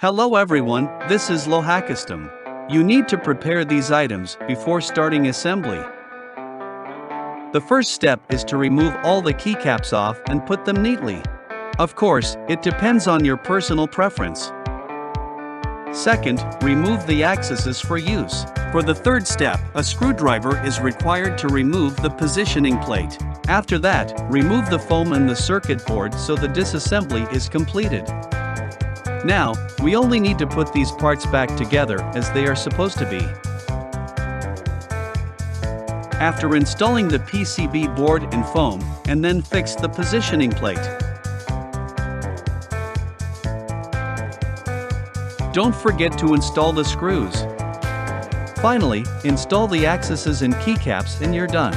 Hello everyone, this is Lohacustom. You need to prepare these items before starting assembly. The first step is to remove all the keycaps off and put them neatly. Of course, it depends on your personal preference. Second, remove the axes for use. For the third step, a screwdriver is required to remove the positioning plate. After that, remove the foam and the circuit board so the disassembly is completed. Now, we only need to put these parts back together as they are supposed to be. After installing the PCB board and foam, and then fix the positioning plate. Don't forget to install the screws. Finally, install the axes and keycaps and you're done.